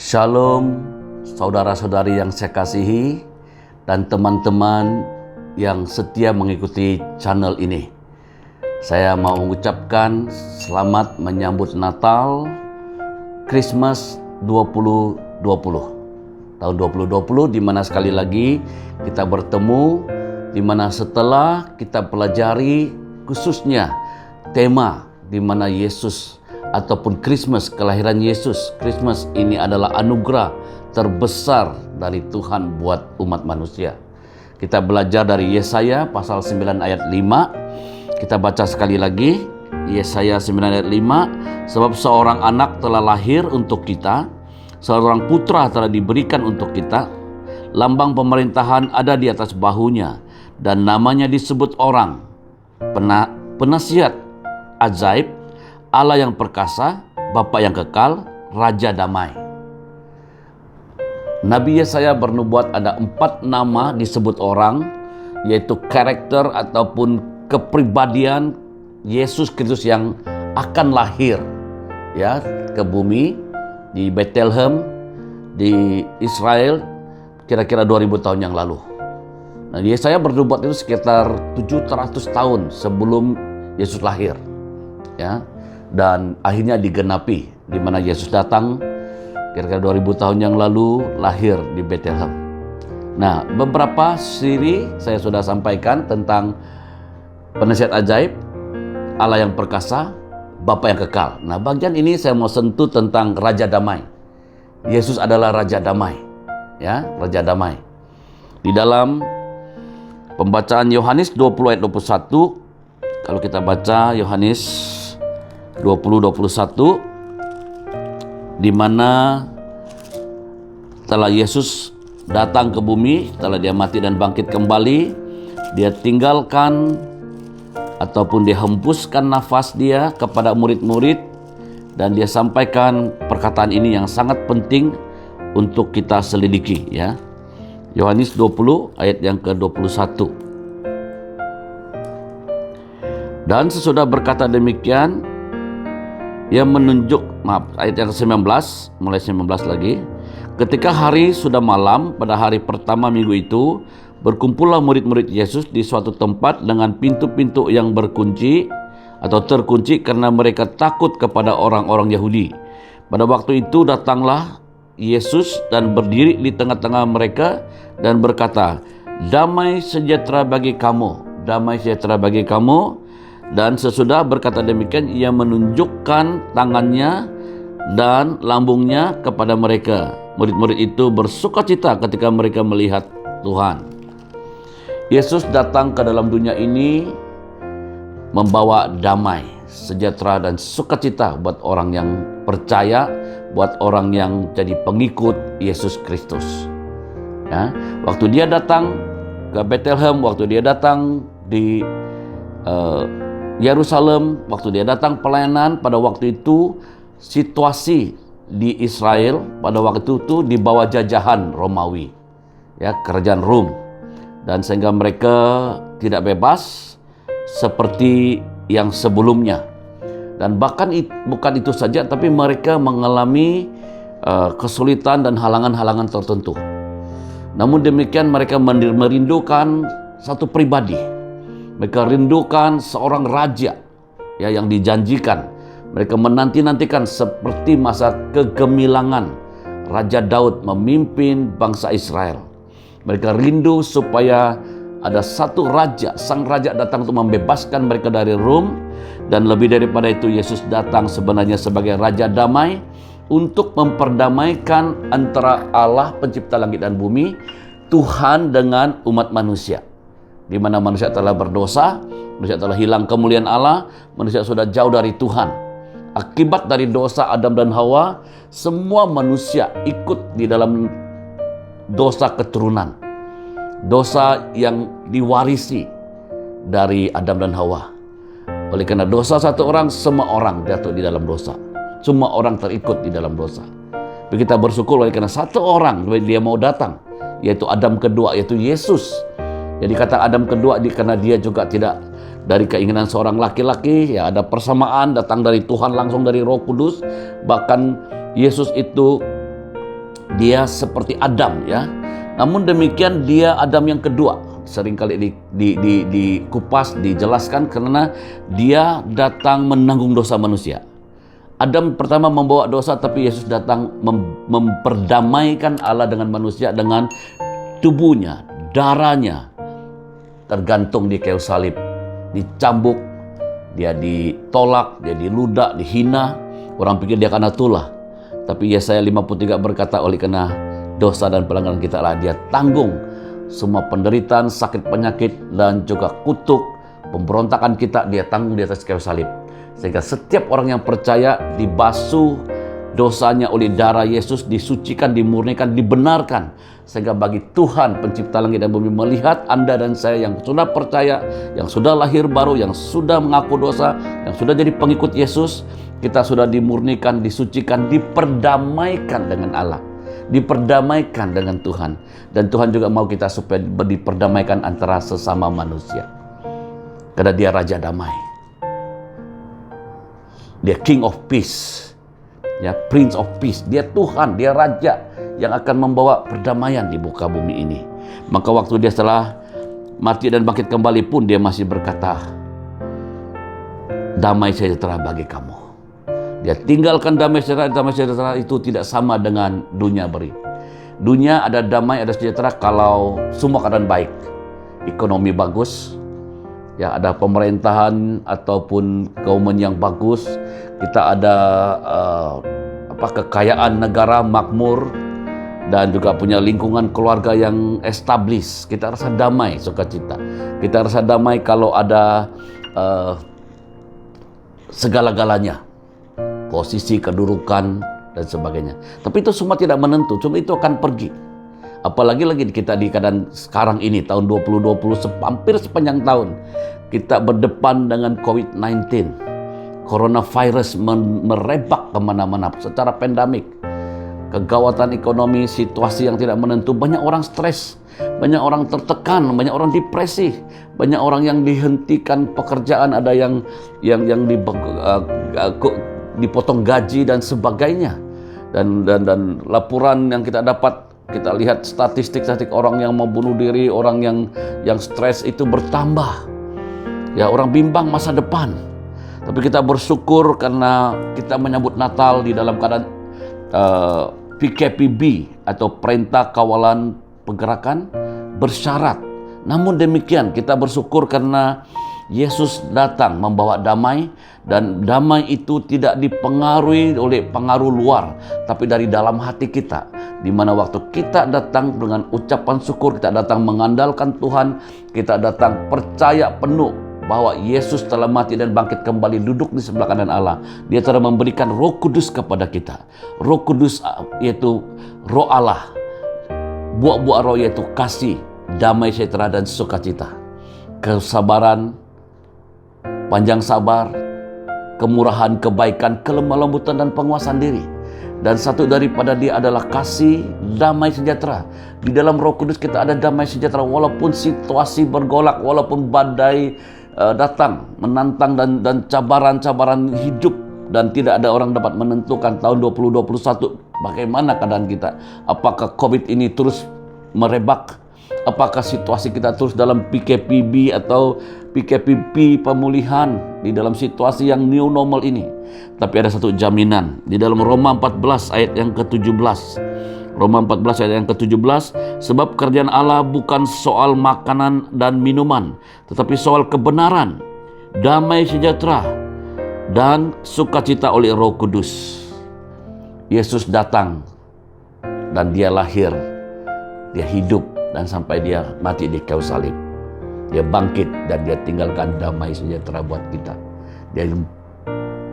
Shalom, saudara-saudari yang saya kasihi dan teman-teman yang setia mengikuti channel ini. Saya mau mengucapkan selamat menyambut Natal, Christmas 2020. Tahun 2020 di mana sekali lagi kita bertemu, di mana setelah kita pelajari khususnya tema di mana Yesus ataupun Christmas, kelahiran Yesus. Christmas ini adalah anugerah terbesar dari Tuhan buat umat manusia. Kita belajar dari Yesaya pasal 9 ayat 5. Kita baca sekali lagi, Yesaya 9 ayat 5. Sebab seorang anak telah lahir untuk kita, seorang putra telah diberikan untuk kita. Lambang pemerintahan ada di atas bahunya, dan namanya disebut orang penasihat, ajaib, Allah yang perkasa, Bapa yang kekal, Raja damai. Nabi Yesaya bernubuat ada 4 nama disebut orang, yaitu karakter ataupun kepribadian Yesus Kristus yang akan lahir ya ke bumi di Bethlehem di Israel kira-kira 2000 tahun yang lalu. Nah, Yesaya bernubuat itu sekitar 700 tahun sebelum Yesus lahir. Ya. Dan akhirnya digenapi di mana Yesus datang kira-kira 2000 tahun yang lalu lahir di Bethlehem. Nah, beberapa siri saya sudah sampaikan tentang penasihat ajaib, Allah yang perkasa, Bapa yang kekal. Nah, bagian ini saya mau sentuh tentang Raja damai. Yesus adalah Raja damai. Ya, Raja damai. Di dalam pembacaan Yohanes 20 ayat 21, kalau kita baca Yohanes 20-21, di mana setelah Yesus datang ke bumi, setelah dia mati dan bangkit kembali, dia tinggalkan ataupun dia hembuskan nafas dia kepada murid-murid, dan dia sampaikan perkataan ini yang sangat penting untuk kita selidiki ya. Yohanes 20 ayat yang ke-21. Dan sesudah berkata demikian, ia menunjuk, ayat yang ke-19, mulai 19 lagi. Ketika hari sudah malam, pada hari pertama minggu itu, berkumpullah murid-murid Yesus di suatu tempat dengan pintu-pintu yang berkunci atau terkunci karena mereka takut kepada orang-orang Yahudi. Pada waktu itu datanglah Yesus dan berdiri di tengah-tengah mereka dan berkata, "Damai sejahtera bagi kamu, damai sejahtera bagi kamu." Dan sesudah berkata demikian, ia menunjukkan tangannya dan lambungnya kepada mereka. Murid-murid itu bersukacita ketika mereka melihat Tuhan. Yesus datang ke dalam dunia ini membawa damai, sejahtera dan sukacita buat orang yang percaya, buat orang yang jadi pengikut Yesus Kristus. Ya, waktu dia datang ke Bethlehem, waktu dia datang di Yerusalem, waktu dia datang pelayanan, pada waktu itu situasi di Israel pada waktu itu di bawah jajahan Romawi, ya, kerajaan Rom, dan sehingga mereka tidak bebas seperti yang sebelumnya. Dan bahkan bukan itu saja, tapi mereka mengalami kesulitan dan halangan-halangan tertentu. Namun demikian mereka merindukan satu pribadi. Mereka rindukan seorang raja ya yang dijanjikan. Mereka menanti-nantikan seperti masa kegemilangan Raja Daud memimpin bangsa Israel. Mereka rindu supaya ada satu raja, sang raja datang untuk membebaskan mereka dari Rom. Dan lebih daripada itu, Yesus datang sebenarnya sebagai Raja damai untuk memperdamaikan antara Allah pencipta langit dan bumi, Tuhan dengan umat manusia. Di mana manusia telah berdosa, manusia telah hilang kemuliaan Allah, manusia sudah jauh dari Tuhan. Akibat dari dosa Adam dan Hawa, semua manusia ikut di dalam dosa keturunan. Dosa yang diwarisi dari Adam dan Hawa. Oleh karena dosa satu orang, semua orang jatuh di dalam dosa. Semua orang terikut di dalam dosa. Kita bersyukur oleh karena satu orang dia mau datang, yaitu Adam kedua, yaitu Yesus. Jadi kata Adam kedua karena dia juga tidak dari keinginan seorang laki-laki, ya ada persamaan datang dari Tuhan langsung dari Roh Kudus. Bahkan Yesus itu Dia seperti Adam, ya. Namun demikian dia Adam yang kedua. Seringkali dikupas, dijelaskan karena dia datang menanggung dosa manusia. Adam pertama membawa dosa, tapi Yesus datang memperdamaikan Allah dengan manusia dengan tubuhnya, darahnya tergantung di kayu salib, dicambuk, dia ditolak, dia diludak, dihina. Orang pikir dia karena tulah, tapi Yesaya 53 berkata, oleh karena dosa dan pelanggaran kita lah dia tanggung semua penderitaan, sakit, penyakit, dan juga kutuk, pemberontakan kita dia tanggung di atas kayu salib. Sehingga setiap orang yang percaya dibasuh dosanya oleh darah Yesus, disucikan, dimurnikan, dibenarkan. Sehingga bagi Tuhan pencipta langit dan bumi melihat Anda dan saya yang sudah percaya, yang sudah lahir baru, yang sudah mengaku dosa, yang sudah jadi pengikut Yesus, kita sudah dimurnikan, disucikan, diperdamaikan dengan Allah, diperdamaikan dengan Tuhan. Dan Tuhan juga mau kita supaya diperdamaikan antara sesama manusia. Karena dia Raja Damai. Dia King of Peace, ya, Prince of Peace. Dia Tuhan, dia Raja yang akan membawa perdamaian di muka bumi ini. Maka waktu dia setelah mati dan bangkit kembali pun dia masih berkata, damai sejahtera bagi kamu. Dia tinggalkan damai sejahtera itu tidak sama dengan dunia beri. Dunia ada damai, ada sejahtera kalau semua keadaan baik. Ekonomi bagus, ya, ada pemerintahan ataupun government yang bagus, kita ada kekayaan negara makmur, dan juga punya lingkungan keluarga yang established. Kita rasa damai, sukacita. Kita rasa damai kalau ada segala-galanya, posisi, kedudukan, dan sebagainya. Tapi itu semua tidak menentu, cuma itu akan pergi. Apalagi lagi kita di keadaan sekarang ini, tahun 2020, hampir sepanjang tahun, kita berdepan dengan COVID-19. Coronavirus merebak kemana-mana secara pandemik. Kegawatan ekonomi, situasi yang tidak menentu, banyak orang stres, banyak orang tertekan, banyak orang depresi, banyak orang yang dihentikan pekerjaan, ada yang dipotong gaji dan sebagainya. Dan laporan yang kita dapat, kita lihat statistik orang yang mau bunuh diri, orang yang stres itu bertambah. Ya, orang bimbang masa depan. Tapi kita bersyukur karena kita menyambut Natal di dalam keadaan PKPB atau Perintah Kawalan Pergerakan bersyarat. Namun demikian kita bersyukur karena Yesus datang membawa damai, dan damai itu tidak dipengaruhi oleh pengaruh luar, tapi dari dalam hati kita. Di mana waktu kita datang dengan ucapan syukur, kita datang mengandalkan Tuhan, kita datang percaya penuh bahwa Yesus telah mati dan bangkit kembali, duduk di sebelah kanan Allah. Dia telah memberikan Roh Kudus kepada kita. Roh Kudus yaitu Roh Allah. Buah-buah roh yaitu kasih, damai sejahtera dan sukacita, kesabaran, panjang sabar, kemurahan, kebaikan, kelemah lembutan, dan penguasaan diri. Dan satu daripada dia adalah kasih, damai sejahtera. Di dalam Roh Kudus kita ada damai sejahtera walaupun situasi bergolak, walaupun badai datang menantang dan cabaran-cabaran hidup, dan tidak ada orang dapat menentukan tahun 2021 bagaimana keadaan kita. Apakah COVID ini terus merebak? Apakah situasi kita terus dalam PKPB atau PKPP pemulihan di dalam situasi yang new normal ini? Tapi ada satu jaminan di dalam Roma 14 ayat yang ke-17. Roma 14 ayat yang ke-17, sebab kerjaan Allah bukan soal makanan dan minuman, tetapi soal kebenaran, damai sejahtera, dan sukacita oleh Roh Kudus. Yesus datang dan dia lahir, dia hidup, dan sampai dia mati di kayu salib. Dia bangkit dan dia tinggalkan damai sejahtera buat kita. Dia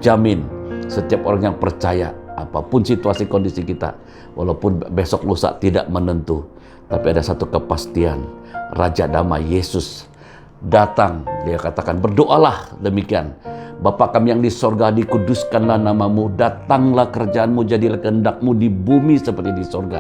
jamin setiap orang yang percaya, apapun situasi kondisi kita, walaupun besok lusa tidak menentu, tapi ada satu kepastian, Raja Damai Yesus datang. Dia katakan, berdoalah demikian, Bapa kami yang di sorga, dikuduskanlah namamu, datanglah kerajaan-mu, jadilah kehendak-mu di bumi seperti di sorga.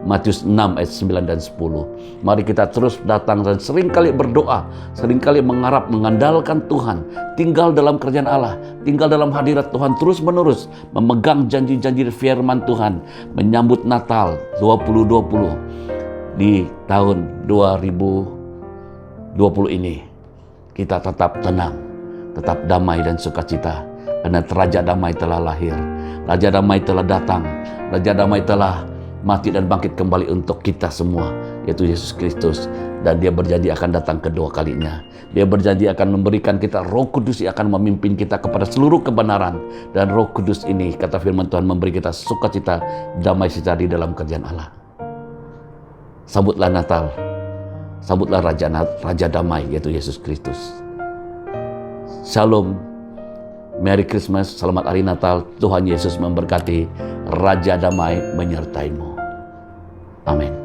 Matius 6 ayat 9 dan 10. Mari kita terus datang dan seringkali berdoa, seringkali mengharap, mengandalkan Tuhan, tinggal dalam kerajaan Allah, tinggal dalam hadirat Tuhan terus menerus, memegang janji-janji firman Tuhan, menyambut Natal 2020 di tahun 2020 ini. Kita tetap tenang, tetap damai dan sukacita, karena Raja Damai telah lahir, Raja Damai telah datang, Raja Damai telah mati dan bangkit kembali untuk kita semua, yaitu Yesus Kristus. Dan dia berjanji akan datang kedua kalinya. Dia berjanji akan memberikan kita Roh Kudus yang akan memimpin kita kepada seluruh kebenaran. Dan Roh Kudus ini, kata firman Tuhan, memberi kita sukacita, damai sejahtera di dalam kerajaan Allah. Sambutlah Natal, sambutlah Raja Damai, yaitu Yesus Kristus. Shalom, Merry Christmas, selamat hari Natal. Tuhan Yesus memberkati, Raja Damai menyertaimu. Amin.